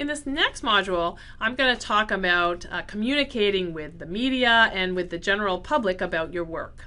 In this next module, I'm going to talk about communicating with the media and with the general public about your work.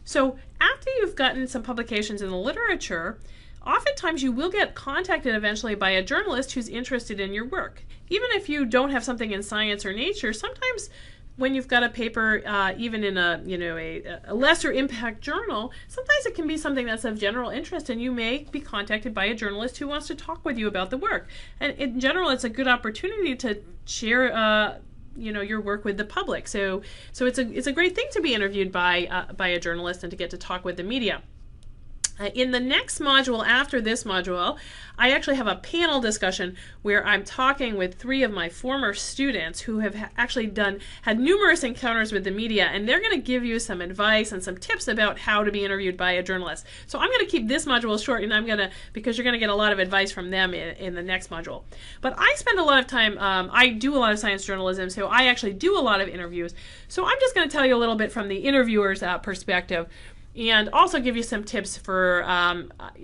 So after you've gotten some publications in the literature, oftentimes you will get contacted eventually by a journalist who's interested in your work. Even if you don't have something in science or nature, sometimes when you've got a paper, even in a lesser impact journal, sometimes it can be something that's of general interest, and you may be contacted by a journalist who wants to talk with you about the work. And in general, it's a good opportunity to share your work with the public. So it's a great thing to be interviewed by a journalist and to get to talk with the media. In the next module after this module, I actually have a panel discussion where I'm talking with 3 of my former students who have actually had numerous encounters with the media, and they're going to give you some advice and some tips about how to be interviewed by a journalist. So I'm going to keep this module short, and because you're going to get a lot of advice from them in the next module. But I spend a lot of time, I do a lot of science journalism, so I actually do a lot of interviews. So I'm just going to tell you a little bit from the interviewer's perspective, and also give you some tips for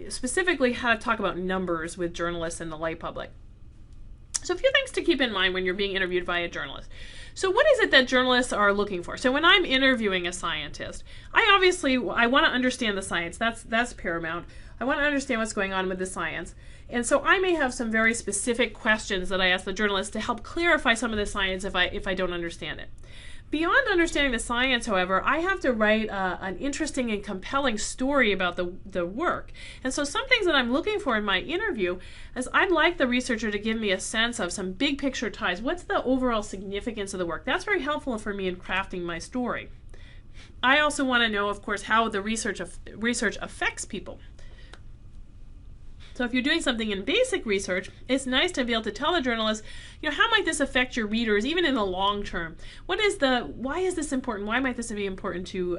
specifically how to talk about numbers with journalists and the lay public. So a few things to keep in mind when you're being interviewed by a journalist. So what is it that journalists are looking for? So when I'm interviewing a scientist, I want to understand the science. That's paramount. I want to understand what's going on with the science. And so I may have some very specific questions that I ask the journalist to help clarify some of the science if I don't understand it. Beyond understanding the science, however, I have to write an interesting and compelling story about the work. And so some things that I'm looking for in my interview is I'd like the researcher to give me a sense of some big picture ties. What's the overall significance of the work? That's very helpful for me in crafting my story. I also want to know, of course, how the research affects people. So if you're doing something in basic research, it's nice to be able to tell the journalist, how might this affect your readers, even in the long term? Why is this important? Why might this be important to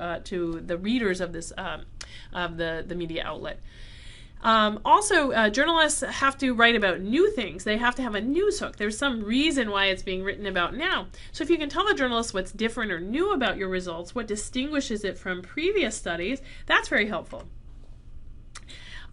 the readers of this of the media outlet? Also, journalists have to write about new things. They have to have a news hook. There's some reason why it's being written about now. So if you can tell the journalist what's different or new about your results, what distinguishes it from previous studies, that's very helpful.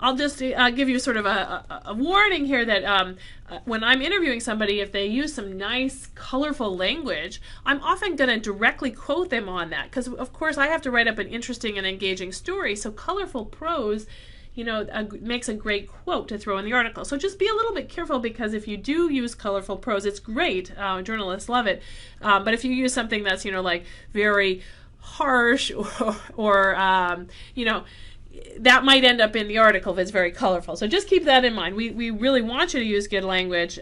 I'll just give you sort of a warning here that when I'm interviewing somebody, if they use some nice, colorful language, I'm often going to directly quote them on that, because, of course, I have to write up an interesting and engaging story, so colorful prose makes a great quote to throw in the article. So just be a little bit careful, because if you do use colorful prose, it's great. Journalists love it. But if you use something that's, like very harsh or that might end up in the article if it's very colorful. So just keep that in mind. We really want you to use good language.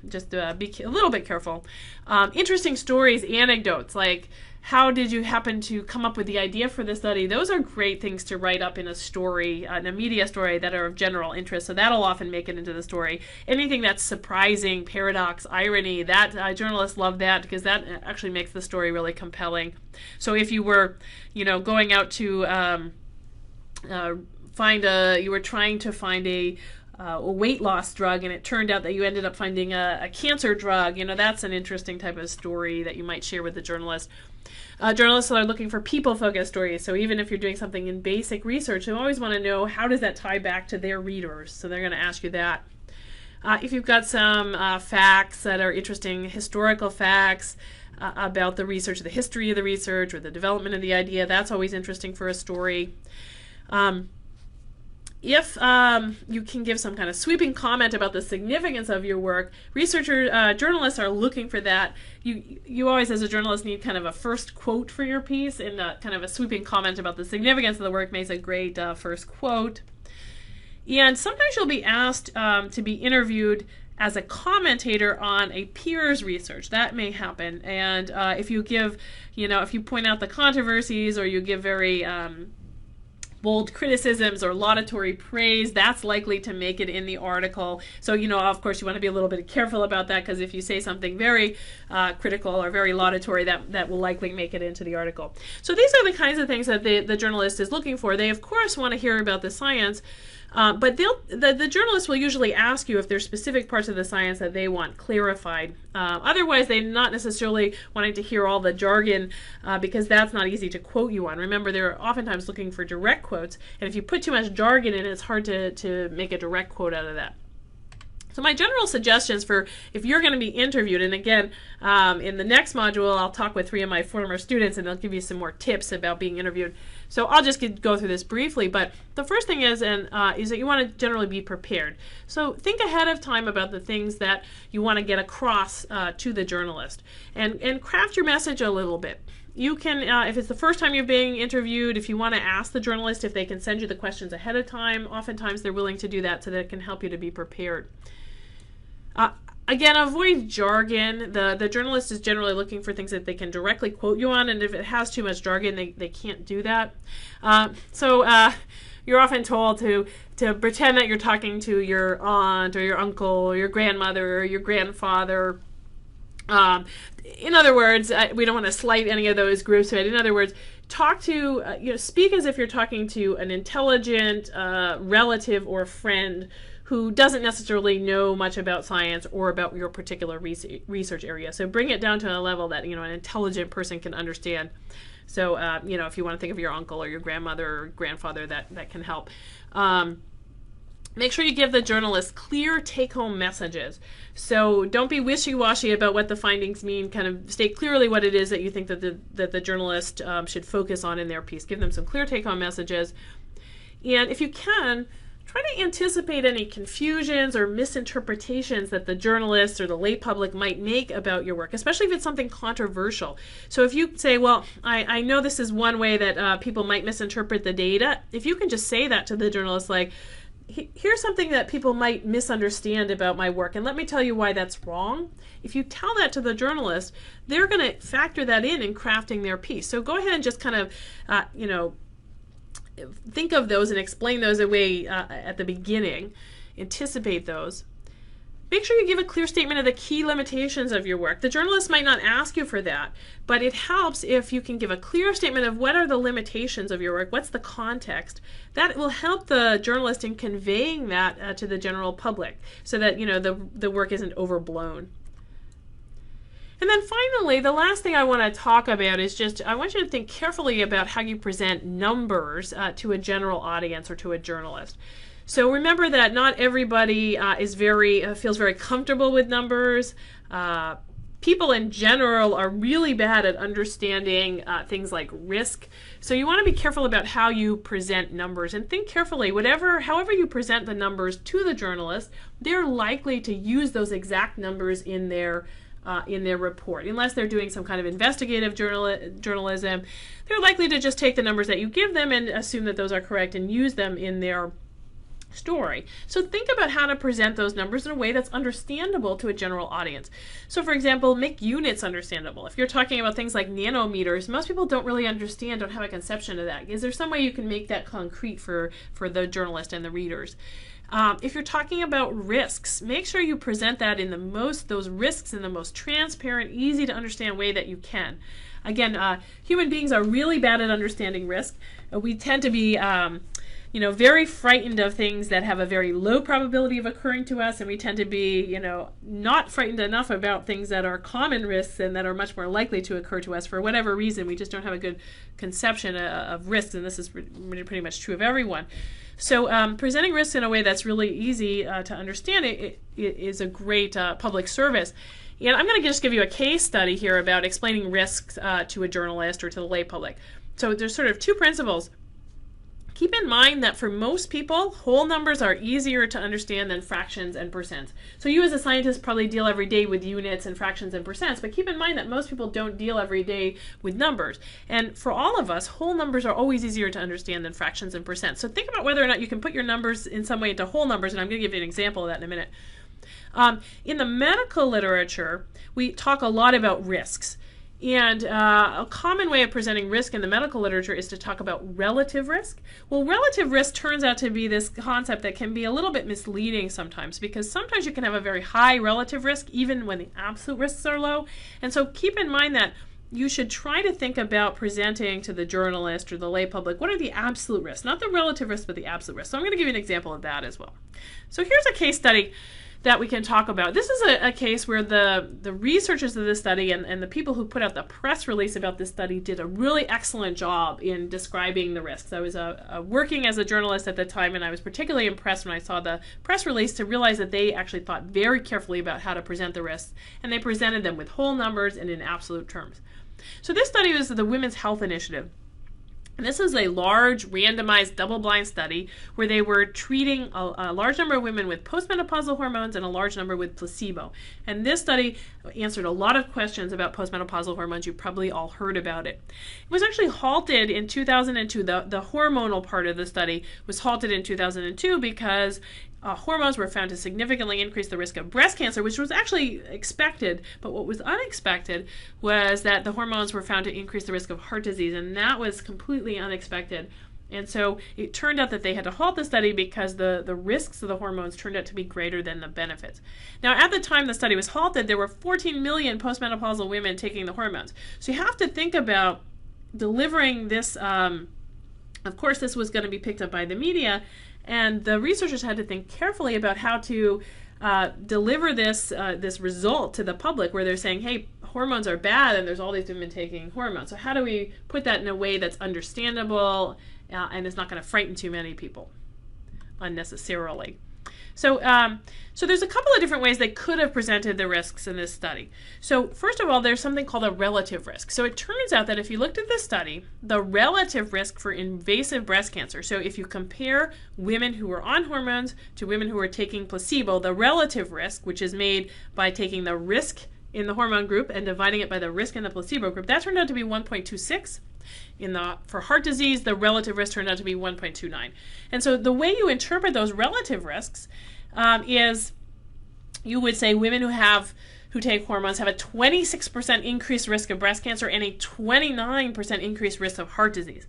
Just be a little bit careful. Interesting stories, anecdotes, like how did you happen to come up with the idea for the study? Those are great things to write up in a story, in a media story, that are of general interest. So that'll often make it into the story. Anything that's surprising, paradox, irony, that journalists love that, because that actually makes the story really compelling. So if you were, going out to you were trying to find a weight loss drug, and it turned out that you ended up finding a cancer drug, that's an interesting type of story that you might share with the journalist. Journalists are looking for people-focused stories, so even if you're doing something in basic research, you always want to know, how does that tie back to their readers? So they're going to ask you that. If you've got some facts that are interesting, historical facts about the research, the history of the research, or the development of the idea, that's always interesting for a story. If you can give some kind of sweeping comment about the significance of your work, journalists are looking for that. You always, as a journalist, need kind of a first quote for your piece, and kind of a sweeping comment about the significance of the work makes a great first quote. And sometimes you'll be asked to be interviewed as a commentator on a peer's research. That may happen. And if you point out the controversies, or you give very bold criticisms or laudatory praise, that's likely to make it in the article. So, of course, you want to be a little bit careful about that, because if you say something very critical or very laudatory, that will likely make it into the article. So these are the kinds of things that the journalist is looking for. They, of course, want to hear about the science, but the journalist will usually ask you if there's specific parts of the science that they want clarified. Otherwise, they're not necessarily wanting to hear all the jargon, because that's not easy to quote you on. Remember, they're oftentimes looking for direct quotes, and if you put too much jargon in, it's hard to make a direct quote out of that. So my general suggestions for if you're going to be interviewed, and again, in the next module, I'll talk with 3 of my former students and they'll give you some more tips about being interviewed. So I'll just go through this briefly, but the first thing is that you want to generally be prepared. So think ahead of time about the things that you want to get across to the journalist, and craft your message a little bit. You can, if it's the first time you're being interviewed, if you want to ask the journalist if they can send you the questions ahead of time, oftentimes they're willing to do that so that it can help you to be prepared. Again, avoid jargon. The journalist is generally looking for things that they can directly quote you on, and if it has too much jargon, they can't do that. You're often told to pretend that you're talking to your aunt or your uncle or your grandmother or your grandfather. In other words, we don't want to slight any of those groups, but in other words, speak as if you're talking to an intelligent relative or friend who doesn't necessarily know much about science or about your particular research area. So bring it down to a level that an intelligent person can understand. So if you want to think of your uncle or your grandmother or grandfather, that can help. Make sure you give the journalist clear take-home messages. So don't be wishy-washy about what the findings mean. Kind of state clearly what it is that you think that the journalist should focus on in their piece. Give them some clear take-home messages. And if you can, try to anticipate any confusions or misinterpretations that the journalists or the lay public might make about your work, especially if it's something controversial. So if you say, well, I know this is one way that people might misinterpret the data, if you can just say that to the journalist, like, here's something that people might misunderstand about my work, and let me tell you why that's wrong. If you tell that to the journalist, they're going to factor that in crafting their piece. So go ahead and just kind of, think of those and explain those away at the beginning. Anticipate those. Make sure you give a clear statement of the key limitations of your work. The journalist might not ask you for that, but it helps if you can give a clear statement of what are the limitations of your work, what's the context. That will help the journalist in conveying that to the general public so that the work isn't overblown. And then finally, the last thing I want to talk about is just, I want you to think carefully about how you present numbers to a general audience or to a journalist. So remember that not everybody feels very comfortable with numbers. People in general are really bad at understanding things like risk. So you want to be careful about how you present numbers, and think carefully. However you present the numbers to the journalist, they're likely to use those exact numbers in their report. Unless they're doing some kind of investigative journalism, they're likely to just take the numbers that you give them and assume that those are correct and use them in their story. So think about how to present those numbers in a way that's understandable to a general audience. So for example, make units understandable. If you're talking about things like nanometers, most people don't really understand, don't have a conception of that. Is there some way you can make that concrete for the journalist and the readers? If you're talking about risks, make sure you present that in those risks in the most transparent, easy to understand way that you can. Again, human beings are really bad at understanding risk. We tend to be very frightened of things that have a very low probability of occurring to us, and we tend to be, not frightened enough about things that are common risks and that are much more likely to occur to us for whatever reason. We just don't have a good conception of risks, and this is pretty much true of everyone. So presenting risks in a way that's really easy to understand it is a great public service. And I'm going to just give you a case study here about explaining risks to a journalist or to the lay public. So there's sort of two principles. Keep in mind that for most people, whole numbers are easier to understand than fractions and percents. So you as a scientist probably deal every day with units and fractions and percents, but keep in mind that most people don't deal every day with numbers. And for all of us, whole numbers are always easier to understand than fractions and percents. So think about whether or not you can put your numbers in some way into whole numbers, and I'm going to give you an example of that in a minute. In the medical literature, we talk a lot about risks. And a common way of presenting risk in the medical literature is to talk about relative risk. Well, relative risk turns out to be this concept that can be a little bit misleading sometimes, because sometimes you can have a very high relative risk even when the absolute risks are low. And so keep in mind that you should try to think about presenting to the journalist or the lay public, what are the absolute risks? Not the relative risks, but the absolute risks. So I'm going to give you an example of that as well. So here's a case study. that we can talk about. This is a case where the researchers of this study and the people who put out the press release about this study did a really excellent job in describing the risks. I was working as a journalist at the time, and I was particularly impressed when I saw the press release to realize that they actually thought very carefully about how to present the risks, and they presented them with whole numbers and in absolute terms. So this study was the Women's Health Initiative. And this is a large, randomized, double-blind study where they were treating a large number of women with postmenopausal hormones and a large number with placebo. And this study answered a lot of questions about postmenopausal hormones. You've probably all heard about it. It was actually halted in 2002. The hormonal part of the study was halted in 2002 because hormones were found to significantly increase the risk of breast cancer, which was actually expected, but what was unexpected was that the hormones were found to increase the risk of heart disease, and that was completely unexpected. And so it turned out that they had to halt the study because the risks of the hormones turned out to be greater than the benefits. Now, at the time the study was halted, there were 14 million postmenopausal women taking the hormones. So you have to think about delivering this. Of course, this was going to be picked up by the media, and the researchers had to think carefully about how to deliver this result to the public, where they're saying, hey, hormones are bad and there's all these women taking hormones. So how do we put that in a way that's understandable and is not going to frighten too many people unnecessarily? So there's a couple of different ways they could have presented the risks in this study. So first of all, there's something called a relative risk. So it turns out that if you looked at this study, the relative risk for invasive breast cancer, so if you compare women who were on hormones to women who were taking placebo, the relative risk, which is made by taking the risk in the hormone group and dividing it by the risk in the placebo group, that turned out to be 1.26. For heart disease, the relative risk turned out to be 1.29. And so the way you interpret those relative risks is you would say women who take hormones have a 26% increased risk of breast cancer and a 29% increased risk of heart disease.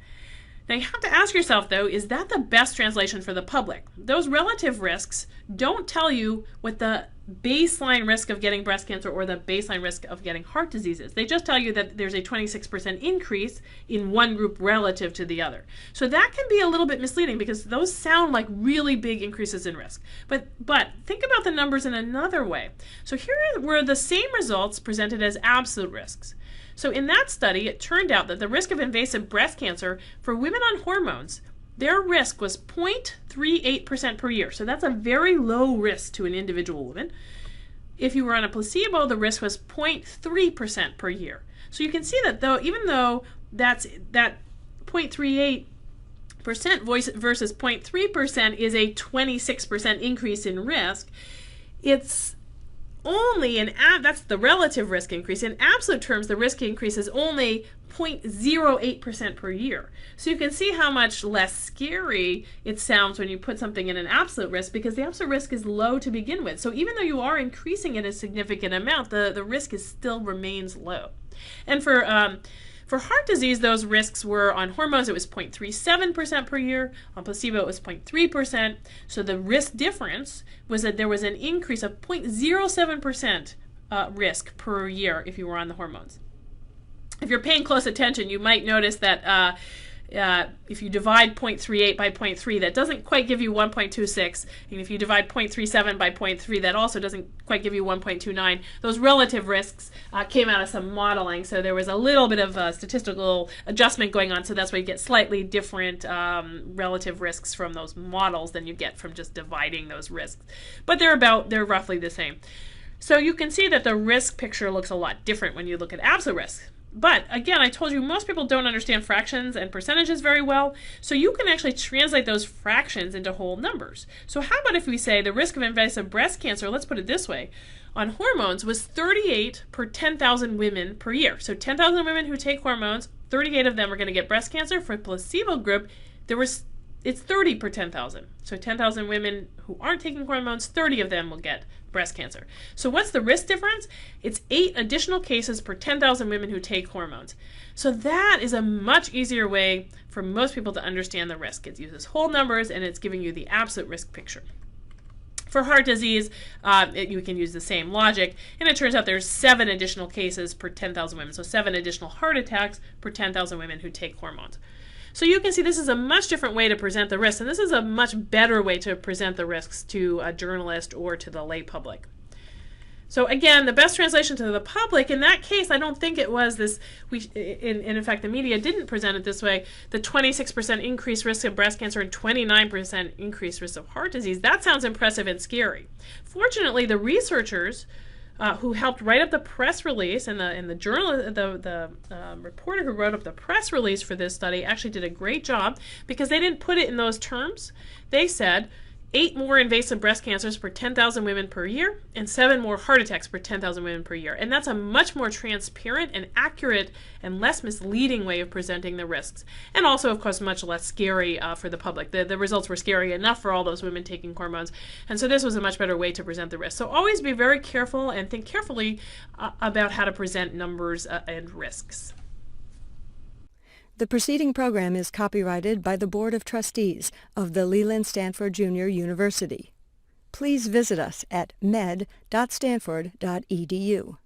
Now you have to ask yourself, though, is that the best translation for the public? Those relative risks don't tell you what the baseline risk of getting breast cancer or the baseline risk of getting heart disease is. They just tell you that there's a 26% increase in one group relative to the other. So that can be a little bit misleading because those sound like really big increases in risk. But think about the numbers in another way. So here were the same results presented as absolute risks. So in that study, it turned out that the risk of invasive breast cancer for women on hormones, their risk was 0.38% per year. So that's a very low risk to an individual woman. If you were on a placebo, the risk was 0.3% per year. So you can see that even though that 0.38% versus 0.3% is a 26% increase in risk, it's only that's the relative risk increase. In absolute terms, the risk increase is only 0.08% per year. So you can see how much less scary it sounds when you put something in an absolute risk, because the absolute risk is low to begin with. So even though you are increasing it a significant amount, the risk still remains low. And for heart disease, those risks were on hormones, it was 0.37% per year. On placebo, it was 0.3%. So the risk difference was that there was an increase of 0.07% risk per year if you were on the hormones. If you're paying close attention, you might notice that if you divide 0.38 by 0.3, that doesn't quite give you 1.26. And if you divide 0.37 by 0.3, that also doesn't quite give you 1.29. Those relative risks came out of some modeling, so there was a little bit of a statistical adjustment going on, so that's why you get slightly different relative risks from those models than you get from just dividing those risks. But they're roughly the same. So you can see that the risk picture looks a lot different when you look at absolute risk. But again, I told you most people don't understand fractions and percentages very well, so you can actually translate those fractions into whole numbers. So how about if we say the risk of invasive breast cancer, let's put it this way, on hormones was 38 per 10,000 women per year. So 10,000 women who take hormones, 38 of them are going to get breast cancer. For a placebo group, it's 30 per 10,000. So 10,000 women who aren't taking hormones, 30 of them will get breast cancer. So what's the risk difference? It's 8 additional cases per 10,000 women who take hormones. So that is a much easier way for most people to understand the risk. It uses whole numbers and it's giving you the absolute risk picture. For heart disease, you can use the same logic, and it turns out there's 7 additional cases per 10,000 women. So 7 additional heart attacks per 10,000 women who take hormones. So you can see this is a much different way to present the risks, and this is a much better way to present the risks to a journalist or to the lay public. So again, the best translation to the public, in that case, I don't think it was this, in fact, the media didn't present it this way, the 26% increased risk of breast cancer and 29% increased risk of heart disease. That sounds impressive and scary. Fortunately, the researchers who helped write up the press release, and the reporter who wrote up the press release for this study actually did a great job, because they didn't put it in those terms. They said 8 more invasive breast cancers per 10,000 women per year, and 7 more heart attacks per 10,000 women per year. And that's a much more transparent and accurate and less misleading way of presenting the risks. And also, of course, much less scary for the public. The results were scary enough for all those women taking hormones. And so this was a much better way to present the risks. So always be very careful and think carefully about how to present numbers and risks. The preceding program is copyrighted by the Board of Trustees of the Leland Stanford Junior University. Please visit us at med.stanford.edu.